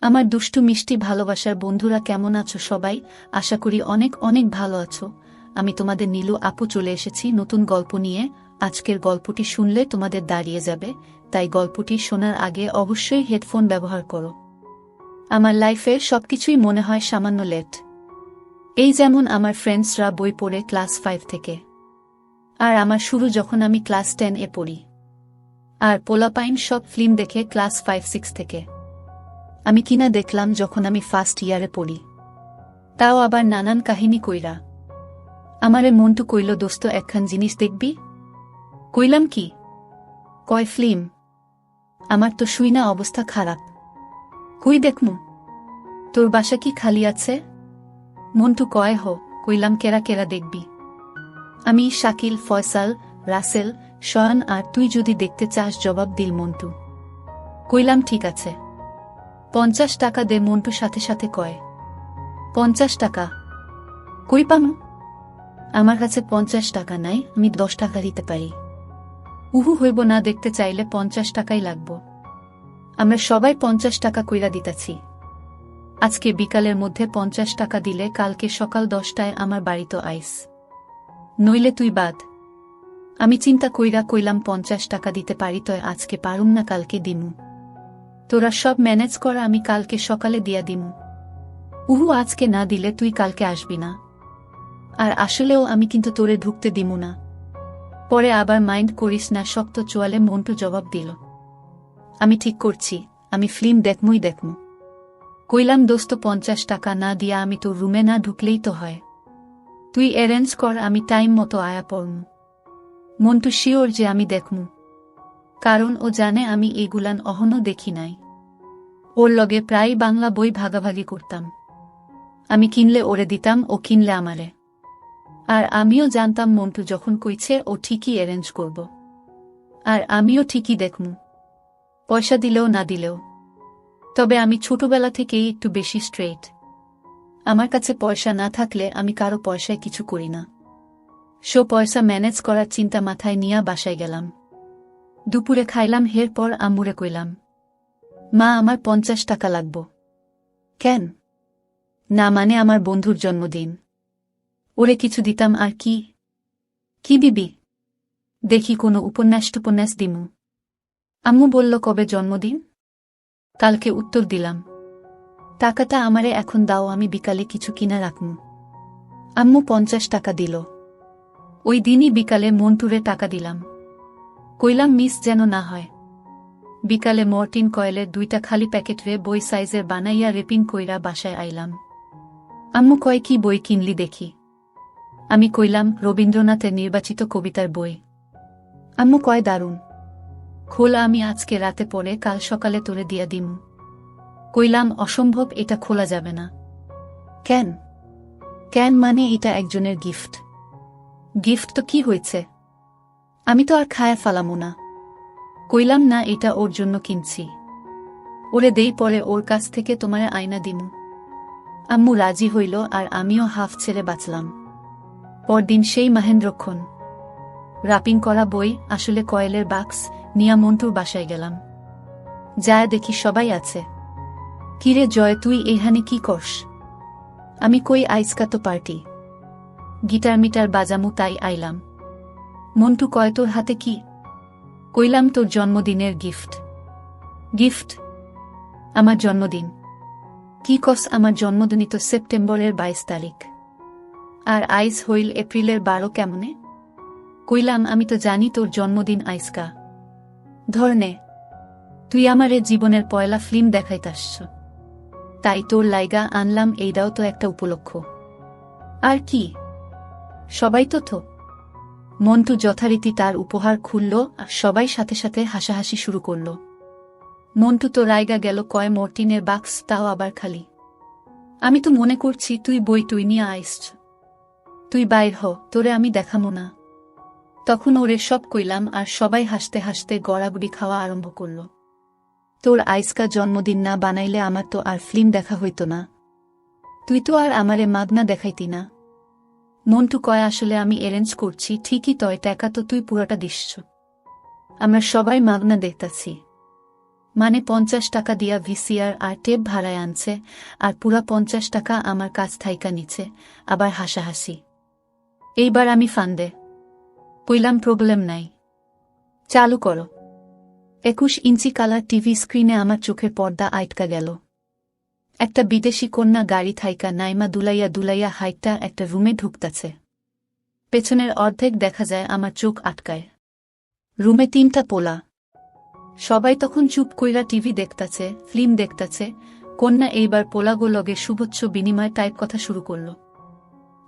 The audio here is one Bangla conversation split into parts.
আমার দুষ্টু মিষ্টি ভালোবাসার বন্ধুরা কেমন আছো সবাই? আশা করি অনেক অনেক ভালো আছো। আমি তোমাদের নীলু আপু চলে এসেছি নতুন গল্প নিয়ে। আজকের গল্পটি শুনলে তোমাদের দাঁড়িয়ে যাবে, তাই গল্পটি শোনার আগে অবশ্যই হেডফোন ব্যবহার করো। আমার লাইফের সবকিছুই মনে হয় সামান্য লেট। এই যেমন আমার ফ্রেন্ডসরা বই পড়ে ক্লাস 5 থেকে, আর আমার শুরু যখন আমি ক্লাস 10 এ পড়ি। আর পোলাপাইন সব ফিল্ম দেখে ক্লাস 5-6 থেকে। আমি কিনা দেখলাম যখন আমি ফার্স্ট ইয়ারে পড়ি, তাও আবার নানান কাহিনী কইরা। আমারে মন্টু কইল, দোস্ত একখান জিনিস দেখবি? কইলাম কি? কয় ফিল্ম। আমার তো শুই না, অবস্থা খারাপ। কই দেখমু? তোর বাসা কি খালি আছে? মন্টু কয় হ। কইলাম কেরা কেরা দেখবি? আমি, শাকিল, ফয়সাল, রাসেল, শয়ন, আর তুই যদি দেখতে চাস জবাব দিল মন্টু। কইলাম ঠিক আছে। 50 টাকা দে। মন্টু সাথে সাথে কয়, 50 টাকা? কই পামু? আমার কাছে 50 টাকা নাই, আমি 10 টাকা দিতে পারি। উহু হইব না, দেখতে চাইলে 50 টাকাই লাগব। আমরা সবাই 50 টাকা কইরা দিতাছি। আজকে বিকালের মধ্যে 50 টাকা দিলে কালকে সকাল 10টায় আমার বাড়িতে আইস, নইলে তুই বাদ। আমি চিন্তা কইরা কইলাম 50 টাকা দিতে পারি, তয় আজকে পারুম না, কালকে দিমু। তোরা সব ম্যানেজ করা, আমি কালকে সকালে দিয়া দিমু। উহু আজকে না দিলে তুই কালকে আসবি না। আর আসলেও আমি কিন্তু তোরে ঢুকতে দিমু না। পরে আবার মাইন্ড করিস না, শক্ত চোয়ালে মন্টু জবাব দিল। আমি ঠিক করছি, আমি ফিল্ম দেখমুই দেখমু। কইলাম দোস্ত 50 টাকা না দিয়া আমি তোর রুমে না ঢুকলেই তো হয়। তুই অ্যারেঞ্জ কর, আমি টাইম মতো আয়া পড়মু। মন্টু শিওর যে আমি দেখমু, কারণ ও জানে আমি এগুলান অহনো দেখি নাই। ওর লগে প্রায় বাংলা বই ভাগাভাগি করতাম। আমি কিনলে ওরে দিতাম, ও কিনলে আমারে। আর আমিও জানতাম মন্টু যখন কইছে ও ঠিকই অ্যারেঞ্জ করব। আর আমিও ঠিকই দেখমু, পয়সা দিলেও না দিলেও। তবে আমি ছোটবেলা থেকেই একটু বেশি স্ট্রেট। আমার কাছে পয়সা না থাকলে আমি কারো পয়সায় কিছু করি না। পয়সা ম্যানেজ করার চিন্তা মাথায় নিয়া বাসায় গেলাম। দুপুরে খাইলাম, এরপর আম্মুরে কইলাম, মা আমার 50 টাকা লাগব। কেন? না মানে আমার বন্ধুর জন্মদিন, ওরে কিছু দিতাম। আর কি? কি দিবি? দেখি কোনো উপন্যাস দিমু। আম্মু বলল, কবে জন্মদিন? কালকে। উত্তর দিলাম, টাকাটা আমারে এখন দাও, আমি বিকালে কিছু কিনা রাখমু। আম্মু 50 টাকা দিল। ওই দিনই বিকালে মন্টুরে টাকা দিলাম। কইলাম মিস যেন না হয়। বিকালে মর্টিন কয়েলের 2টা খালি প্যাকেট রে বই সাইজের বানাইয়া রেপিং কইরা বাসায় আইলাম। আম্মু কয়, কি বই কিনলি দেখি? আমি কইলাম, রবীন্দ্রনাথের নির্বাচিত কবিতার বই। আম্মু কয়, দারুণ, খোলা, আমি আজকে রাতে পড়ে কাল সকালে তোরে দিয়া দিমু। কইলাম, অসম্ভব, এটা খোলা যাবে না। কেন? কেন মানে এটা একজনের গিফট। গিফট তো কি হয়েছে? আমি তো আর খায়া ফালামু না। কইলাম, না, এটা ওর জন্য কিনছি, ওরে দেই, পরে ওর কাছ থেকে তোমারে আয়না দিমু। আম্মু রাজি হইল, আর আমিও হাফ ছেড়ে বাঁচলাম। পরদিন সেই মহেন্দ্রক্ষণ রাপিং করা বই, আসলে কয়েলের বাক্স, নিয়া মন্টুর বাসায় গেলাম। যায় দেখি সবাই আছে। কিরে জয়, তুই এইখানে কি করস? আমি কই, আইজকা তো পার্টি, গিটার মিটার বাজামু, তাই আইলাম। মন্টু কয়, তোর হাতে কি? কইলাম, তোর জন্মদিনের গিফট। গিফট? আমার জন্মদিন? কি কস? আমার জন্মদিনই তো সেপ্টেম্বরের 22 তারিখ। আর আইস হইল এপ্রিলের 12 কেমনে? কইলাম, আমি তো জানি তোর জন্মদিন আইসকা। ধরনে, তুই আমারে জীবনের পয়লা ফিল্ম দেখাইতাস, তাই তোর লাইগা আনলাম, এইটাও তো একটা উপলক্ষ। আর কি? সবাই তো। মন্টু যথারীতি তার উপহার খুলল, আর সবাই সাথে সাথে হাসাহাসি শুরু করল। মন্টু তো রাইগা গেল, কয়, মর্টিনের বাক্স, তাও আবার খালি। আমি তো মনে করছি তুই বই তুই নিয়ে আইস, তুই বাইর হ, তোরে আমি দেখামো না। তখন ওরে সব কইলাম, আর সবাই হাসতে হাসতে গড়াগড়ি খাওয়া আরম্ভ করল। তোর আইসকা জন্মদিন না বানাইলে আমার তো আর ফিল্ম দেখা হইত না। তুই তো আর আমারে মাগনা দেখাইতি না। মন্টু কয়, আসলে আমি অ্যারেঞ্জ করছি ঠিকই, তয় টাকা তো তুই পুরোটা দিস। আমরা সবাই মাগনা দেখতাছি। মানে 50 টাকা দিয়া ভিসিআর আর টেপ ভাড়ায় আনছে, আর পুরা 50 টাকা আমার কাছ থাইকা নিচ্ছে, আবার হাসাহাসি। এইবার আমি ফান্দে কইলাম, প্রবলেম নাই, চালু করো। 21 ইঞ্চি কালার টিভি স্ক্রিনে আমার চোখের পর্দা আটকা গেল। একটা বিদেশি কন্যা গাড়ি থাইকা নাইমা দুলাইয়া দুলাইয়া হাইটটা একটা রুমে ঢুকতাছে। পেছনের অর্ধেক দেখা যায়, আমার চোখ আটকায়। রুমে 3টা পোলা, সবাই তখন চুপ কইরা টিভি দেখতাছে, ফিল্ম দেখতাছে। কন্যা এইবার পোলাগোলগে শুভচ্ছ বিনিময় টাইপ কথা শুরু করল।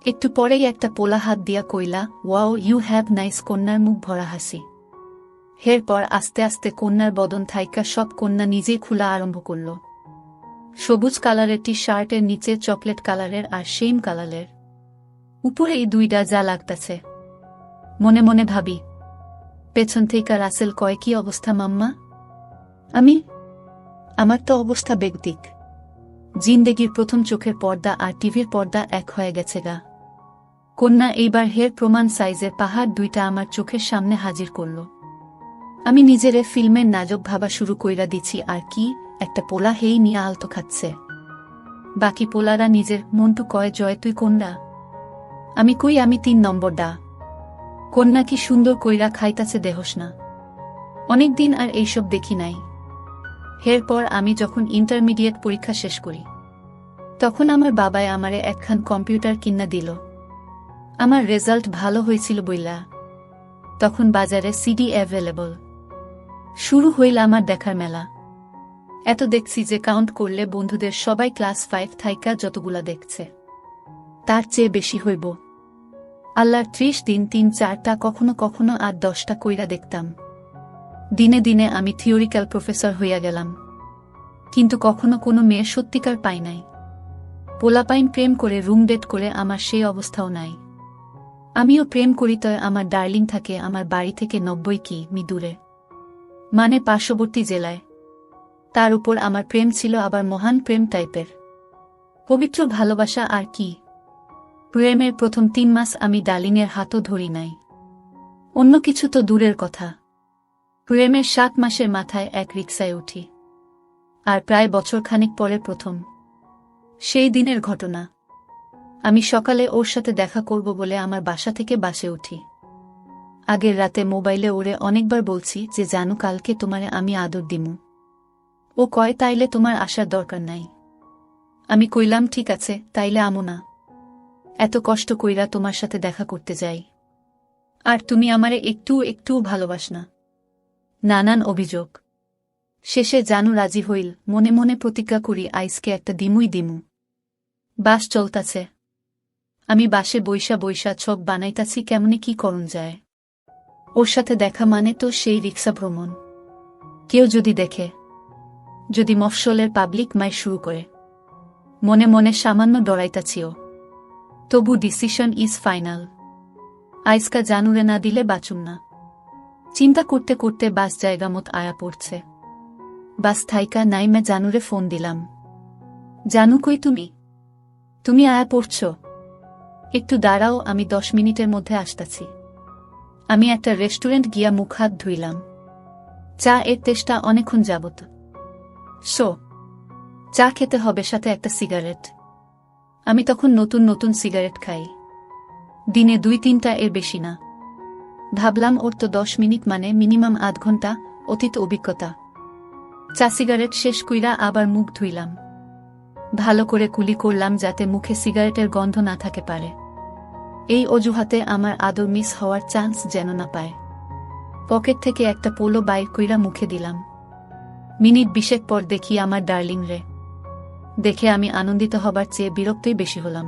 একটু পরেই একটা পোলা হাত দিয়া কইলা, ওয়াও ইউ হ্যাভ নাইস। কন্যার মুখ ভরা হাসি। এরপর আস্তে আস্তে কন্যার বদন থাইকা সব কন্যা নিজেই খোলা আরম্ভ করল। সবুজ কালারের টি শার্টের নিচে চকলেট কালারের আর সেম কালারের উপরে এই দুইটা যা লাগতাছে। মনে মনে ভাবি, পেছন থেকে রাসেল কয়, কি অবস্থা মাম্মা? আমার তো অবস্থা বেগতিক। জিন্দেগির প্রথম চোখের পর্দা আর টিভির পর্দা এক হয়ে গেছে গা। কন্যা এইবার হের প্রমাণ সাইজের পাহাড় দুইটা আমার চোখের সামনে হাজির করল। আমি নিজেরে ফিল্মের নাজক ভাবা শুরু কইরা দিছি। আর কি, একটা পোলা হেই নিয়ে আলতো খাচ্ছে। বাকি পোলারা নিজের মন্টু কয়, জয় তুই কোনডা? আমি কই, আমি 3 নম্বর ডা। কন্যা কি সুন্দর কইরা খাইতাছে দেহস না। অনেকদিন আর এইসব দেখি নাই। এরপর আমি যখন ইন্টারমিডিয়েট পরীক্ষা শেষ করি, তখন আমার বাবায় আমারে একখান কম্পিউটার কিনা দিল। আমার রেজাল্ট ভালো হয়েছিল বইলা। তখন বাজারে সিডি অ্যাভেলেবল। শুরু হইল আমার দেখার মেলা। এত দেখছি যে কাউন্ট করলে বন্ধুদের সবাই ক্লাস 5 থাইকা যতগুলা দেখছে, তার চেয়ে বেশি হইব। আল্লাহর 30 দিন 3-4টা, কখনো কখনো আর 10টা কইরা দেখতাম। দিনে দিনে আমি থিওরিক্যাল প্রফেসর হইয়া গেলাম। কিন্তু কখনো কোনো মেয়ে সত্যিকার পাই নাই। পোলাপাইন প্রেম করে রুম ডেট করে আমার সেই অবস্থাও নাই। আমিও প্রেম করি, তয় আমার ডার্লিং থাকে আমার বাড়ি থেকে 90 কিমি দূরে, মানে পার্শ্ববর্তী জেলায়। তার উপর আমার প্রেম ছিল আবার মহান প্রেম টাইপের, পবিত্র ভালোবাসা। আর কি, প্রেমের প্রথম 3 মাস আমি ডার্লিংয়ের হাতও ধরি নাই। অন্য কিছু তো দূরের কথা। প্রেমের 7 মাসের মাথায় এক রিকশায় উঠি। আর প্রায় বছরখানেক পরে প্রথম সেই দিনের ঘটনা। আমি সকালে ওর সাথে দেখা করব বলে আমার বাসা থেকে বাসে উঠি। আগের রাতে মোবাইলে ওরে অনেকবার বলছি যে জানু, কালকে তোমারে আমি আদর দিমু। ও কয়, তাইলে তোমার আসার দরকার নাই। আমি কইলাম, ঠিক আছে, তাইলে আমো না। এত কষ্ট কইরা তোমার সাথে দেখা করতে যাই, আর তুমি আমারে একটু ভালোবাস না। নানান অভিযোগ শেষে জানু রাজি হইল। মনে মনে প্রতিজ্ঞা করি, আইসকে একটা দিমুই দিমু। বাস চলতাছে, আমি বাসে বইসা বইসা ছক বানাইতাছি কেমনে কি করণ যায়। ওর সাথে দেখা মানে তো সেই রিক্সা ভ্রমণ। কেউ যদি দেখে, যদি মফস্বলের পাবলিক মাই শুরু করে। মনে মনে সামান্য ডরাইতাছিও, তবু ডিসিশন ইজ ফাইনাল। আইসকা জানুরে না দিলে বাঁচুম না। চিন্তা করতে করতে বাস জায়গা মত আয়া পড়ছে। বাস থাইকা নাইমে জানুরে ফোন দিলাম। জানু কই তুমি আয়া পড়ছ? একটু দাঁড়াও, আমি 10 মিনিটের মধ্যে আসতাছি। আমি একটা রেস্টুরেন্ট গিয়া মুখ হাত ধুইলাম। চা এর তেষ্টা অনেকক্ষণ যাবত। চা খেতে হবে, সাথে একটা সিগারেট। আমি তখন নতুন সিগারেট খাই, দিনে 2-3টা, এর বেশি না। ভাবলাম ওর তো 10 মিনিট মানে মিনিমাম আধ ঘন্টা অতীত অভিজ্ঞতা। চা সিগারেট শেষ কইরা আবার মুখ ধুইলাম। ভালো করে কুলি করলাম যাতে মুখে সিগারেটের গন্ধ না থাকে পারে। এই অজুহাতে আমার আদর মিস হওয়ার চান্স যেন না পায়। পকেট থেকে একটা পোলো বাইর কইরা মুখে দিলাম। মিনিট 20 পর দেখি আমার ডার্লিং রে। দেখে আমি আনন্দিত হবার চেয়ে বিরক্তই বেশি হলাম,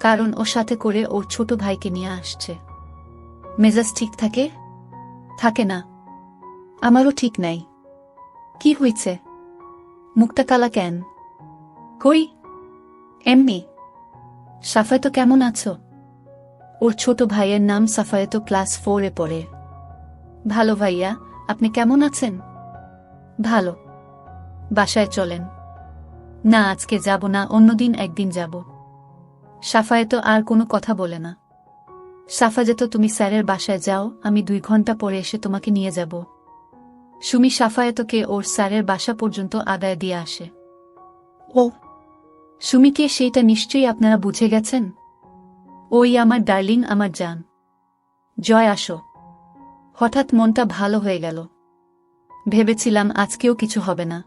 কারণ ওর সাথে করে ওর ছোট ভাইকে নিয়ে আসছে। মেজাজ ঠিক থাকে না। আমারও ঠিক নাই। কি হইছে? মুখটা কালা কেন? কই, এমনি। সাফায়েত কেমন আছো? ওর ছোট ভাইয়ের নাম সাফায়েত, ক্লাস 4-এ পড়ে। ভালো ভাইয়া, আপনি কেমন আছেন? ভালো। বাসায় চলেন। না, আজকে যাব না, অন্যদিন একদিন যাব। সাফায়েত আর কোনো কথা বলে না। সাফা যেত, তুমি স্যারের বাসায় যাও, আমি 2 ঘন্টা পরে এসে তোমাকে নিয়ে যাব। সুমি সাফায়েতকে ওর স্যারের বাসা পর্যন্ত আদায় দিয়ে আসে। ও সুমিকে, সেইটা নিশ্চয়ই আপনারা বুঝে গেছেন। ওই আমার ডার্লিং, আমার জান। জয়, আসো। হঠাৎ মনটা ভালো হয়ে গেল। ভেবেছিলাম আজকেও কিছু হবে না।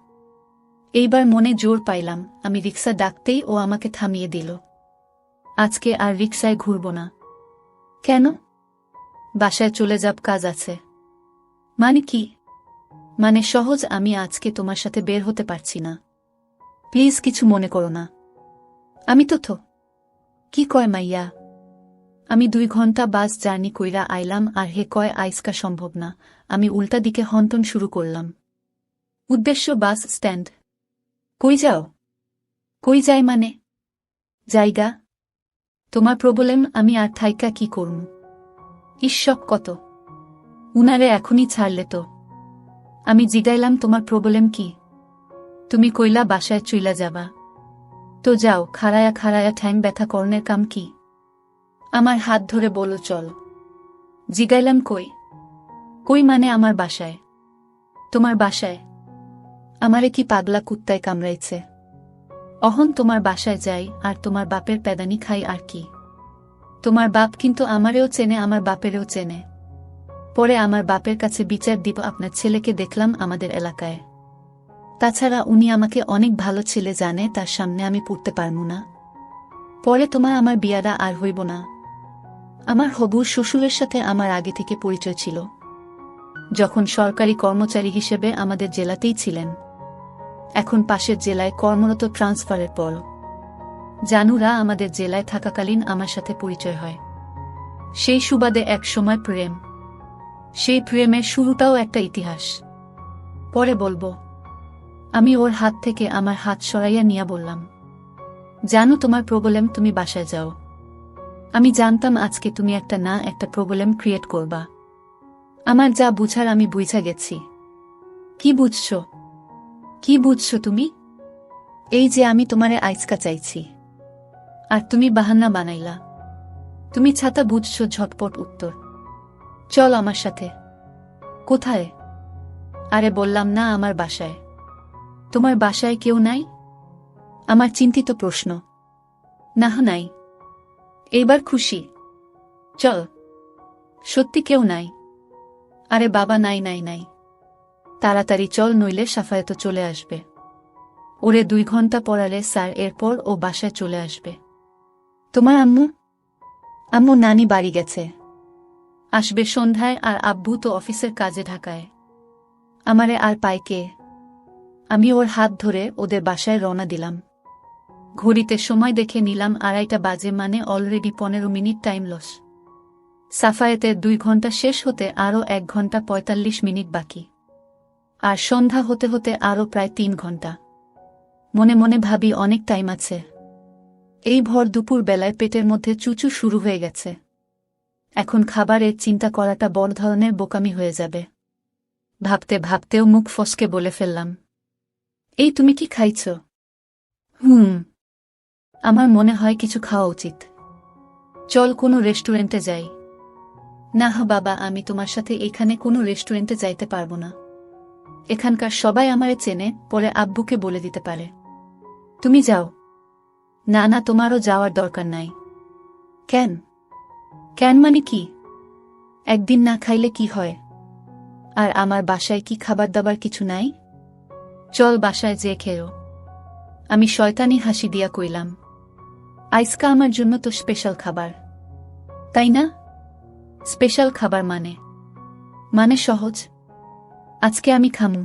এইবার মনে জোর পাইলাম। আমি রিক্সা ডাকতেই ও আমাকে থামিয়ে দিল। আজকে আর রিক্সায় ঘুরব না। কেন? বাসায় চলে যাব, কাজ আছে। মানে কি? মানে সহজ, আমি আজকে তোমার সাথে বের হতে পারছি না। প্লিজ কিছু মনে করো না। আমি তো কি কয় মাইয়া, আমি 2 ঘন্টা বাস জার্নি কইরা আইলাম, আর হে কয় আইসকা সম্ভব না। আমি উল্টা দিকে হন্তন শুরু করলাম। উদ্দেশ্য বাস স্ট্যান্ড। কই যাও? কই যাই মানে? জায়গা। তোমার প্রবলেম, আমি আর থাইকা কি করম? ঈশ্বর, কত উনারে এখনই ছাড়লে তো। আমি জিগাইলাম তোমার প্রবলেম কি? তুমি কইলা বাসায় চইলা যাবা। তো যাও, খাড়ায়া খাড়ায়া ঠ্যাং ব্যথা করনের কাম কি? আমার হাত ধরে বলো চল। জিগাইলাম কই? কই মানে আমার বাসায়। তোমার বাসায়? আমারে কি পাগলা কুত্তায় কামড়াইছে? অহন তোমার বাসায় যাই আর তোমার বাপের প্যাদানি খাই, আর কি। তোমার বাপ কিন্তু আমারেও চেনে, আমার বাপেরও চেনে। পরে আমার বাপের কাছে বিচার দিব। আপনার ছেলেকে দেখলাম আমাদের এলাকায়। তাছাড়া উনি আমাকে অনেক ভালো ছেলে জানে, তার সামনে আমি পড়তে পারমু না। পরে তোমার আমার বিয়াটা আর হইব না। আমার হবুর শ্বশুরের সাথে আমার আগে থেকে পরিচয় ছিল, যখন সরকারি কর্মচারী হিসেবে আমাদের জেলাতেই ছিলেন। এখন পাশের জেলায় কর্মরত, ট্রান্সফারের পর জানুরা আমাদের জেলায় থাকাকালীন আমার সাথে পরিচয় হয়। সেই সুবাদে এক সময় প্রেম। সেই প্রেমের শুরুটাও একটা ইতিহাস, পরে বলবো। আমি ওর হাত থেকে আমার হাত সরাইয়া নিয়া বললাম, জানো তোমার প্রবলেম, তুমি বাসায় যাও। আমি জানতাম আজকে তুমি একটা না একটা প্রবলেম ক্রিয়েট করবা। আমার যা বুঝার আমি বুঝা গেছি। কি বুঝছো? কি বুঝছো তুমি? এই যে আমি তোমারে আইচকা চাইছি, আর তুমি বাহান্না বানাইলা। তুমি ছাতা বুঝছো? ঝটপট উত্তর। চল আমার সাথে। কোথায়? আরে বললাম না, আমার বাসায়। তোমার বাসায় কেউ নাই? আমার চিন্তিত প্রশ্ন। না, নাই। এইবার খুশি? চল। সত্যি কেউ নাই? আরে বাবা, নাই নাই নাই। তাড়াতাড়ি চল, নইলে সাফায়েত চলে আসবে। ওরে 2 ঘন্টা পড়ালে স্যার, এরপর ও বাসায় চলে আসবে। তোমার আম্মু? আম্মু নানি বাড়ি গেছে, আসবে সন্ধ্যায়। আর আব্বু তো অফিসের কাজে ঢাকায়। আমারে আর পায় কে? আমি ওর হাত ধরে ওদের বাসায় রওনা দিলাম। ঘড়িতে সময় দেখে নিলাম 2:30 বাজে, মানে অলরেডি 15 মিনিট টাইম লস। সাফায়েতের 2 ঘন্টা শেষ হতে আরও 1 ঘন্টা 45 মিনিট বাকি, আর সন্ধ্যা হতে হতে আরও প্রায় 3 ঘন্টা। মনে মনে ভাবি অনেক টাইম আছে। এই ভর দুপুর বেলায় পেটের মধ্যে চুচু শুরু হয়ে গেছে। এখন খাবারের চিন্তা করাটা বড় ধরনের বোকামি হয়ে যাবে। ভাবতে ভাবতেও মুখ ফসকে বলে ফেললাম, এই তুমি কি খাইছ? আমার মনে হয় কিছু খাওয়া উচিত। চল কোনো রেস্টুরেন্টে যাই। না বাবা, আমি তোমার সাথে এখানে কোনো রেস্টুরেন্টে যাইতে পারবো না। এখানকার সবাই আমারে চেনে, পরে আব্বুকে বলে দিতে পারে। তুমি যাও। না না, তোমারও যাওয়ার দরকার নাই। কেন? কেন মানে কি? একদিন না খাইলে কি হয়? আর আমার বাসায় কি খাবার দাবার কিছু নাই? চল বাসায় যে খেও। আমি শয়তানি হাসি দিয়া কইলাম, আইসকা আমার জন্য তো স্পেশাল খাবার, তাই না? স্পেশাল খাবার মানে সহজ। আজকে আমি খামু।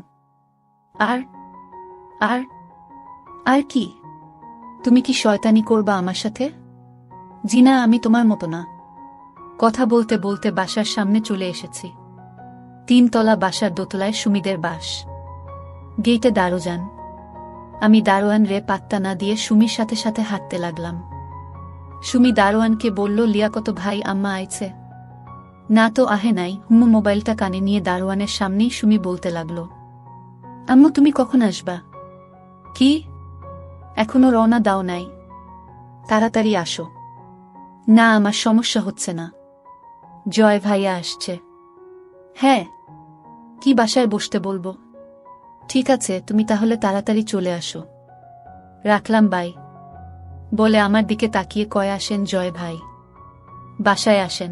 আর আর আর কি? তুমি কি শয়তানি করবা আমার সাথে? জিনা, আমি তোমার মতো না। কথা বলতে বলতে বাসার সামনে চলে এসেছি। 3 তলা বাসার দোতলায় সুমিদের বাস। গেইটে দারোয়ান। আমি দারোয়ান রে পাত্তা না দিয়ে সুমির সাথে সাথে হাঁটতে লাগলাম। সুমি দারোয়ানকে বলল, লিয়াকত ভাই, আম্মা আইছে? না তো, আহে নাই। মোবাইলটা কানে নিয়ে দারোয়ানের সামনেই সুমি বলতে লাগল, আম্মু তুমি কখন আসবা? কি? এখনো রওনা দাও নাই? তাড়াতাড়ি আসো। না, আমার সমস্যা হচ্ছে না। জয় ভাইয়া আসছে। হ্যাঁ। কি বাসায় বসতে বলবো? ঠিক আছে, তুমি তাহলে তাড়াতাড়ি চলে আসো। রাখলাম, বাই। বলে আমার দিকে তাকিয়ে কয়ে, আসেন জয় ভাই, বাসায় আসেন।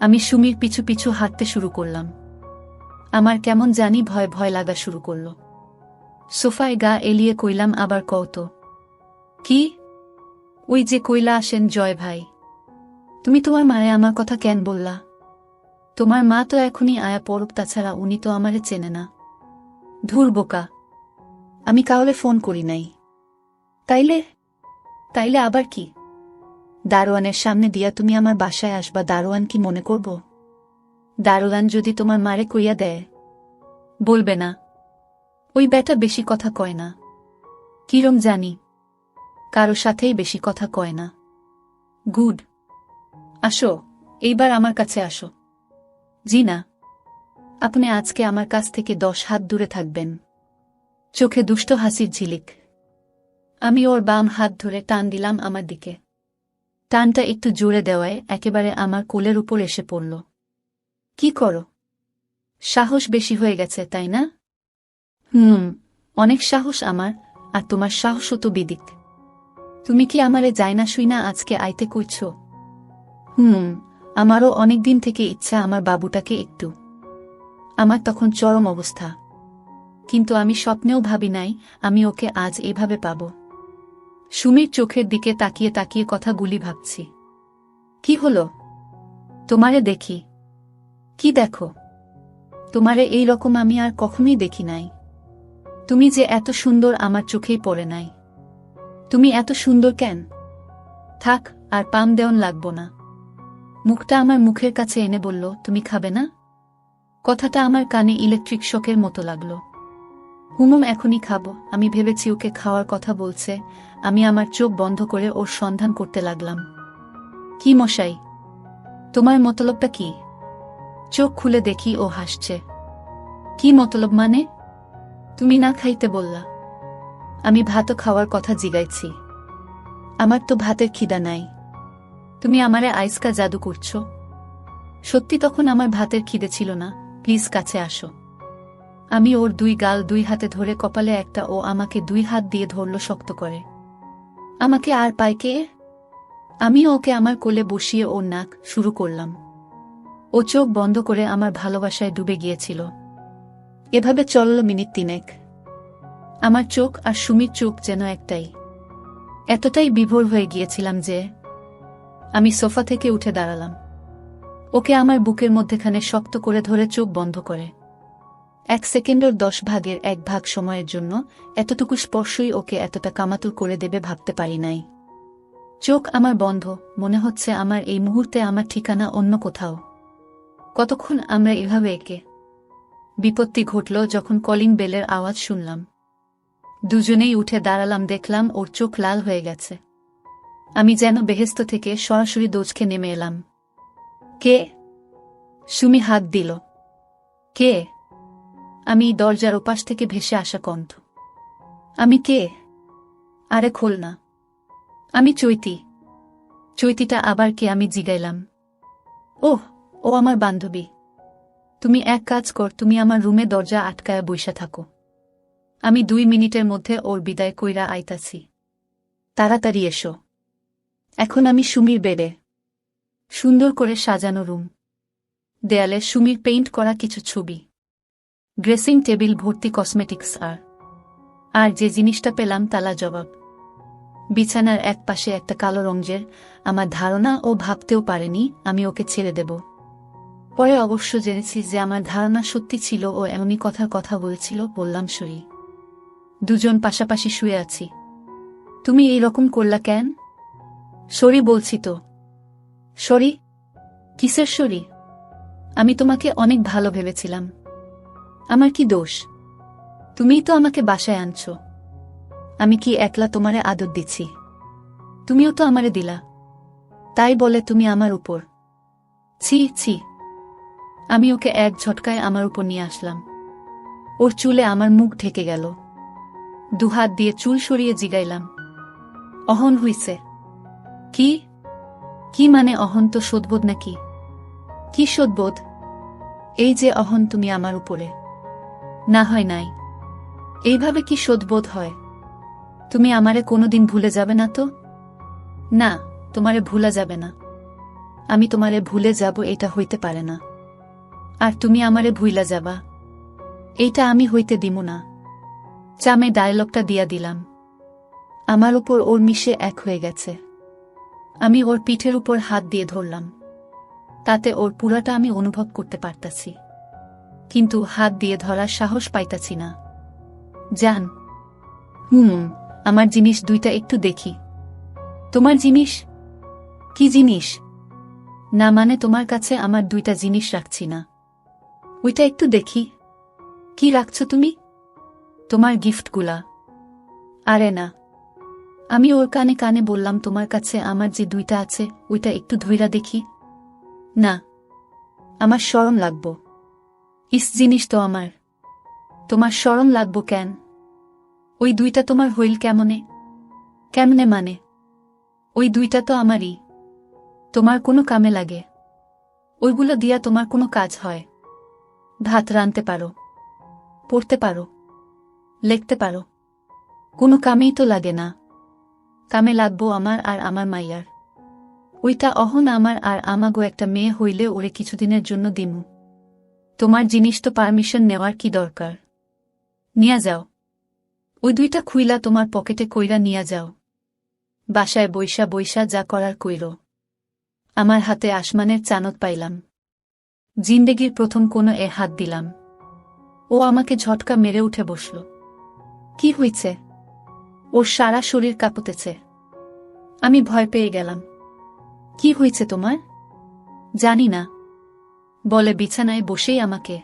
আমি সুমির পিছু পিছু হাঁটতে শুরু করলাম। আমার কেমন জানি ভয় ভয় লাগা শুরু করল। সোফায় গা এলিয়ে কইলাম, আবার কও তো। কি? ওই যে কইলা আসেন জয় ভাই। তুমি তোমার মায়ে আমার কথা কেন বললা? তোমার মা তো এখনই আয়া পড়ুক, তাছাড়া উনি তো আমারে চেনে না। ধুর বোকা, আমি কাউরে ফোন করি নাই। তাইলে? তাইলে আবার কি? দারোয়ানের সামনে দিয়া তুমি আমার বাসায় আসবা, দারোয়ান কি মনে করব? দারোয়ান যদি তোমার মারে কইয়া দেয়? বলবে না। ওই বেটা বেশি কথা কয় না। কিরম জানি, কারো সাথেই বেশি কথা কয় না। গুড। আসো, এইবার আমার কাছে আসো। জি না, আপনি আজকে আমার কাছ থেকে 10 হাত দূরে থাকবেন। চোখে দুষ্ট হাসির ঝিলিক। আমি ওর বাম হাত ধরে টান দিলাম আমার দিকে। টানটা একটু জোরে দেওয়ায় একেবারে আমার কোলের উপর এসে পড়ল। কি করো? সাহস বেশি হয়ে গেছে, তাই না? অনেক সাহস আমার, আর তোমার সাহসও তো বিদিক। তুমি কি আমারে যাই না শুই না আজকে আইতে কইছ? আমারও অনেকদিন থেকে ইচ্ছা আমার বাবুটাকে একটু। আমার তখন চরম অবস্থা, কিন্তু আমি স্বপ্নেও ভাবি নাই আমি ওকে আজ এভাবে পাব। সুমির চোখের দিকে তাকিয়ে তাকিয়ে কথাগুলি ভাবছি। কি হলো? তোমারে দেখি। কি দেখো? তোমারে এই রকম আমি আর কখনোই দেখি নাই। তুমি যে এত সুন্দর আমার চোখেই পড়ে নাই। তুমি এত সুন্দর কেন? থাক, আর পাম দেওন লাগবো না। মুখটা আমার মুখের কাছে এনে বলল, তুমি খাবে না? কথাটা আমার কানে ইলেকট্রিক শকের মতো লাগলো। এখনই খাবো। আমি ভেবেছি ওকে খাওয়ার কথা বলছে। আমি আমার চোখ বন্ধ করে ওর সন্ধান করতে লাগলাম। কি মশাই, তোমার মতলবটা কি? চোখ খুলে দেখি ও হাসছে। কি মতলব মানে? তুমি না খাইতে বললা। আমি ভাতও খাওয়ার কথা জিগাইছি। আমার তো ভাতের খিদা নাই। তুমি আমারে আইসকা জাদু করছো। সত্যি তখন আমার ভাতের খিদে ছিল না। প্লিজ কাছে আসো। আমি ওর 2 গাল 2 হাতে ধরে কপালে একটা, ও আমাকে 2 হাত দিয়ে ধরল শক্ত করে। আমাকে আর পায় কে? আমি ওকে আমার কোলে বসিয়ে ওর নাক শুরু করলাম। ও চোখ বন্ধ করে আমার ভালোবাসায় ডুবে গিয়েছিল। এভাবে চলল মিনিট 3। আমার চোখ আর সুমির চোখ যেন একটাই। এতটাই বিভোর হয়ে গিয়েছিলাম যে আমি সোফা থেকে উঠে দাঁড়ালাম। ওকে আমার বুকের মধ্যেখানে শক্ত করে ধরে চোখ বন্ধ করে 1 সেকেন্ডের 10 ভাগের 1 ভাগ সময়ের জন্য এতটুকু স্পর্শই ওকে এতটা কামাতুর করে দেবে ভাবতে পারি নাই। চোখ আমার বন্ধ, মনে হচ্ছে আমার এই মুহূর্তে আমার ঠিকানা অন্য কোথাও। কতক্ষণ আমরা এভাবে একে। বিপত্তি ঘটল যখন কলিং বেলের আওয়াজ শুনলাম। দুজনেই উঠে দাঁড়ালাম, দেখলাম ওর চোখ লাল হয়ে গেছে। আমি যেন বেহেস্ত থেকে সরাসরি দোজখে নেমে এলাম। কে? সুমি হাত দিল। কে? আমি দরজার ওপাশ থেকে ভেসে আসা কণ্ঠ। আমি কে? আরে খোল না। আমি চৈতি। চৈতিটা আবার কে? আমি জিগাইলাম। ওহ, ও আমার বান্ধবী। তুমি এক কাজ কর, তুমি আমার রুমে দরজা আটকায়া বইসা থাকো। আমি 2 মিনিটের মধ্যে ওর বিদায় কইরা আইতাছি। তাড়াতাড়ি এসো। এখন আমি সুমির বেডে। সুন্দর করে সাজানো রুম। দেয়ালে সুমির পেইন্ট করা কিছু ছবি। ড্রেসিং টেবিল ভর্তি কসমেটিক্স। আর যে জিনিসটা পেলাম তালা জবাব। বিছানার এক পাশে একটা কালো রঙের। আমার ধারণা ও ভাবতেও পারেনি আমি ওকে ছেড়ে দেব। পরে অবশ্য জেনেছি যে আমার ধারণা সত্যি ছিল, ও এমনই কথার কথা বলছিল। বললাম, সরি। দুজন পাশাপাশি শুয়ে আছি। তুমি এই রকম করলা কেন? সরি বলছি তো। সরি? কিসের সরি? আমি তোমাকে অনেক ভালো ভেবেছিলাম। আমার কি দোষ? তুমিই তো আমাকে বাসায় আনছো। আমি কি একলা তোমারে আদর দিচ্ছি? তুমিও তো আমারে দিলা। তাই বলে তুমি আমার উপর। ছি ছি। আমি ওকে এক ঝটকায় আমার উপর নিয়ে আসলাম। ওর চুলে আমার মুখ ঢেকে গেল। 2 হাত দিয়ে চুল সরিয়ে জিগাইলাম, অহন হইছে? কি? কি মানে অহন? তো শোধবোধ নাকি? কি শোধবোধ? এই যে অহন তুমি আমার উপরে। না হয় নাই। এইভাবে কি শোধবোধ হয়? তুমি আমারে কোনোদিন ভুলে যাবে না তো? না, তোমারে ভুলা যাবে না। আমি তোমারে ভুলে যাব এটা হইতে পারে না। আর তুমি আমারে ভুইলা যাবা, এইটা আমি হইতে দিমু না। চামে ডায়লগটা দিয়া দিলাম। আমার উপর ওর মিশে এক হয়ে গেছে। আমি ওর পিঠের উপর হাত দিয়ে ধরলাম। তাতে ওর পুরাটা আমি অনুভব করতে পারতাছি, কিন্তু হাত দিয়ে ধরার সাহস পাইতাছি না। জান, আমার জিনিস দুইটা একটু দেখি। তোমার জিনিস? কি জিনিস? না মানে তোমার কাছে আমার দুইটা জিনিস রাখছি না, ওইটা একটু দেখি। কি রাখছো তুমি? তোমার গিফটগুলা। আরে না। আমি ওর কানে কানে বললাম, তোমার কাছে আমার যে দুইটা আছে ওইটা একটু ধইরা দেখি। না, আমার শরম লাগবো। ইস, জিনিস তো আমার। তোমার শরম লাগবো কেন? ওই দুইটা তোমার হইল কেমনে? কেমনে মানে? ওই দুইটা তো আমারই। তোমার কোনো কামে লাগে? ওইগুলো দিয়া তোমার কোনো কাজ হয়? ভাত রানতে পারো, পড়তে পারো, লিখতে পারো, কোনো কামেই তো লাগে না। কামে লাগবো আমার আর আমার মাইয়ার। ওইটা অহন আমার আর আমাগো একটা মেয়ে হইলে ওরে কিছুদিনের জন্য দিমু। তোমার জিনিস তো পারমিশন নেওয়ার কি দরকার? নিয়া যাও। ওই দুইটা খুইলা তোমার পকেটে কইরা নিয়া যাও। বাসায় বইসা বইসা যা করার কইরো। আমার হাতে আসমানের চানত পাইলাম। জিন্দেগির প্রথম কোনো হাত দিলাম। ও আমাকে ঝটকা মেরে উঠে বসল। কি হইছে? ওর সারা শরীর কাঁপতেছে। আমি ভয় পেয়ে গেলাম। কি হয়েছে তোমার? জানি না, বলে বিছানায় বসেই আমাকে